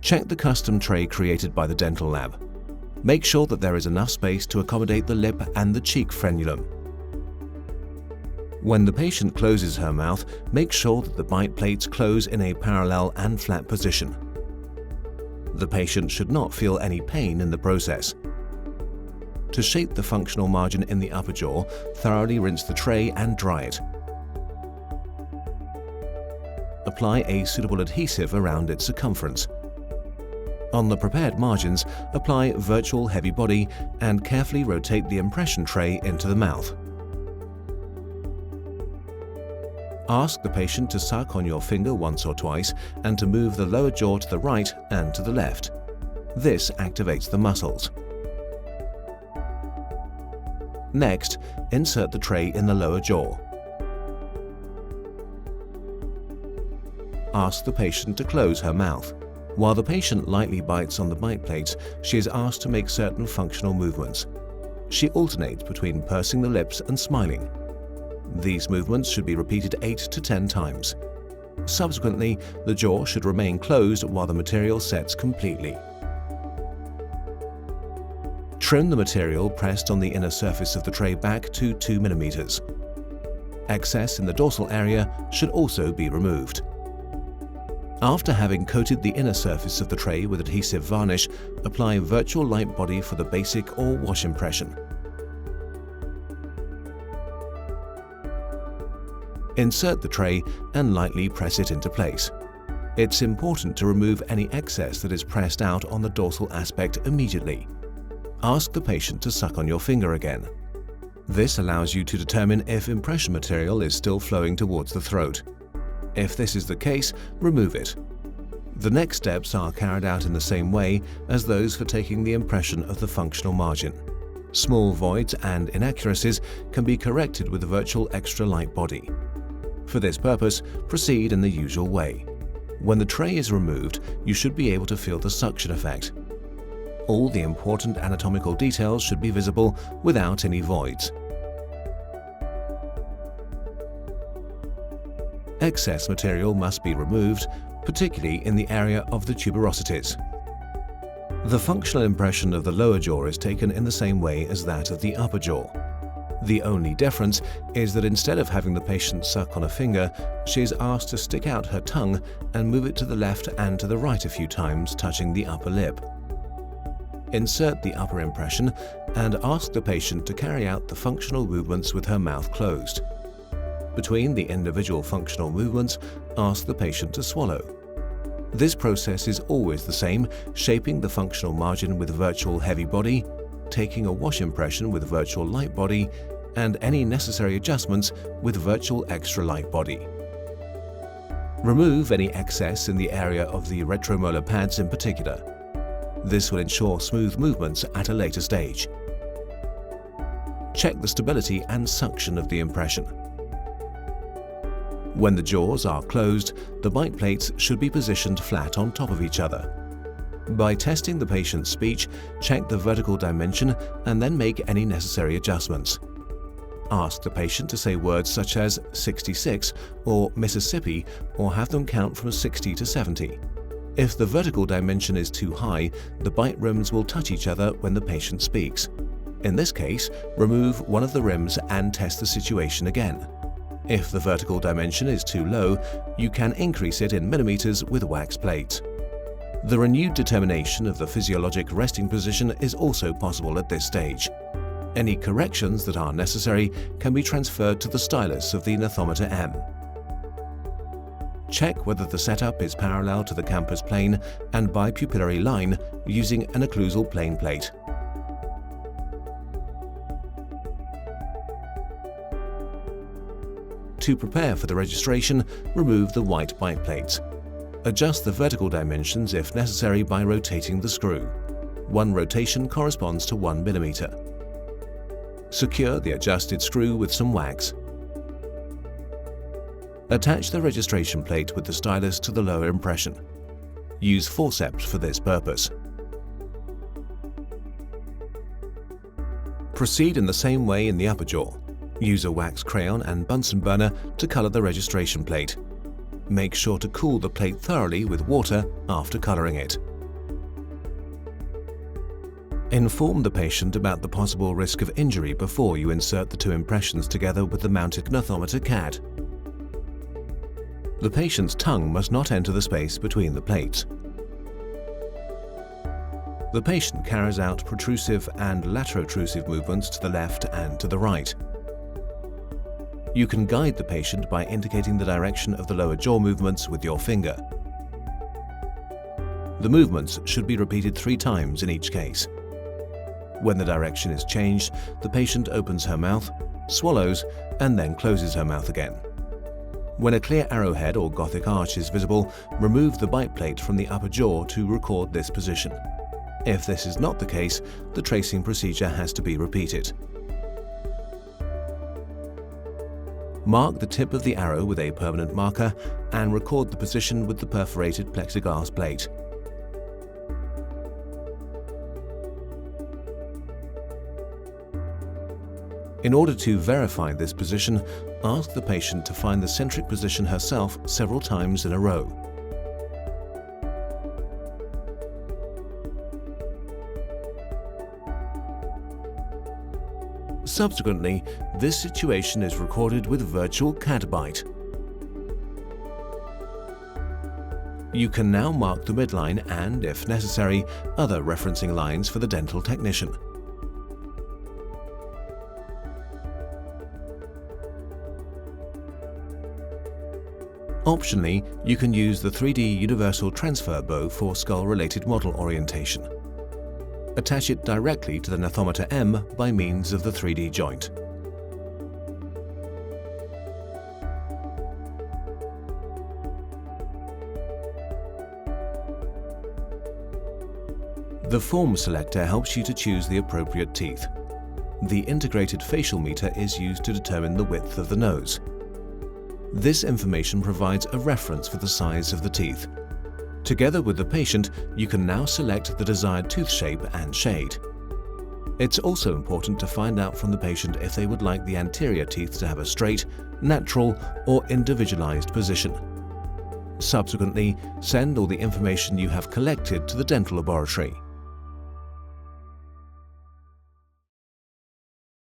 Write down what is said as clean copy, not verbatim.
Check the custom tray created by the dental lab. Make sure that there is enough space to accommodate the lip and the cheek frenulum. When the patient closes her mouth, make sure that the bite plates close in a parallel and flat position. The patient should not feel any pain in the process. To shape the functional margin in the upper jaw, thoroughly rinse the tray and dry it. Apply a suitable adhesive around its circumference. On the prepared margins, apply virtual heavy body and carefully rotate the impression tray into the mouth. Ask the patient to suck on your finger once or twice and to move the lower jaw to the right and to the left. This activates the muscles. Next, insert the tray in the lower jaw. Ask the patient to close her mouth. While the patient lightly bites on the bite plates, she is asked to make certain functional movements. She alternates between pursing the lips and smiling. These movements should be repeated 8 to 10 times. Subsequently, the jaw should remain closed while the material sets completely. Trim the material pressed on the inner surface of the tray back to 2 mm. Excess in the dorsal area should also be removed. After having coated the inner surface of the tray with adhesive varnish, apply virtual light body for the basic or wash impression. Insert the tray and lightly press it into place. It's important to remove any excess that is pressed out on the dorsal aspect immediately. Ask the patient to suck on your finger again. This allows you to determine if impression material is still flowing towards the throat. If this is the case, remove it. The next steps are carried out in the same way as those for taking the impression of the functional margin. Small voids and inaccuracies can be corrected with virtual extra light body. For this purpose, proceed in the usual way. When the tray is removed, you should be able to feel the suction effect. All the important anatomical details should be visible without any voids. Excess material must be removed, particularly in the area of the tuberosities. The functional impression of the lower jaw is taken in the same way as that of the upper jaw. The only difference is that instead of having the patient suck on a finger, she is asked to stick out her tongue and move it to the left and to the right a few times, touching the upper lip. Insert the upper impression and ask the patient to carry out the functional movements with her mouth closed. Between the individual functional movements, ask the patient to swallow. This process is always the same, shaping the functional margin with virtual heavy body, taking a wash impression with virtual light body, and any necessary adjustments with virtual extra light body. Remove any excess in the area of the retromolar pads in particular. This will ensure smooth movements at a later stage. Check the stability and suction of the impression. When the jaws are closed, the bite plates should be positioned flat on top of each other. By testing the patient's speech, check the vertical dimension and then make any necessary adjustments. Ask the patient to say words such as 66 or Mississippi, or have them count from 60 to 70. If the vertical dimension is too high, the bite rims will touch each other when the patient speaks. In this case, remove one of the rims and test the situation again. If the vertical dimension is too low, you can increase it in millimeters with wax plates. The renewed determination of the physiologic resting position is also possible at this stage. Any corrections that are necessary can be transferred to the stylus of the gnathometer M. Check whether the setup is parallel to the campus plane and bipupillary line using an occlusal plane plate. To prepare for the registration, remove the white bite plates. Adjust the vertical dimensions if necessary by rotating the screw. One rotation corresponds to 1 mm. Secure the adjusted screw with some wax. Attach the registration plate with the stylus to the lower impression. Use forceps for this purpose. Proceed in the same way in the upper jaw. Use a wax crayon and Bunsen burner to color the registration plate. Make sure to cool the plate thoroughly with water after coloring it. Inform the patient about the possible risk of injury before you insert the two impressions together with the mounted gnathometer CAD. The patient's tongue must not enter the space between the plates. The patient carries out protrusive and laterotrusive movements to the left and to the right. You can guide the patient by indicating the direction of the lower jaw movements with your finger. The movements should be repeated 3 times in each case. When the direction is changed, the patient opens her mouth, swallows, and then closes her mouth again. When a clear arrowhead or Gothic arch is visible, remove the bite plate from the upper jaw to record this position. If this is not the case, the tracing procedure has to be repeated. Mark the tip of the arrow with a permanent marker and record the position with the perforated plexiglass plate. In order to verify this position, ask the patient to find the centric position herself several times in a row. Subsequently, this situation is recorded with virtual CAD bite. You can now mark the midline and, if necessary, other referencing lines for the dental technician. Optionally, you can use the 3D Universal Transfer Bow for skull-related model orientation. Attach it directly to the gnathometer M by means of the 3D joint. The form selector helps you to choose the appropriate teeth. The integrated facial meter is used to determine the width of the nose. This information provides a reference for the size of the teeth. Together with the patient, you can now select the desired tooth shape and shade. It's also important to find out from the patient if they would like the anterior teeth to have a straight, natural, or individualized position. Subsequently, send all the information you have collected to the dental laboratory.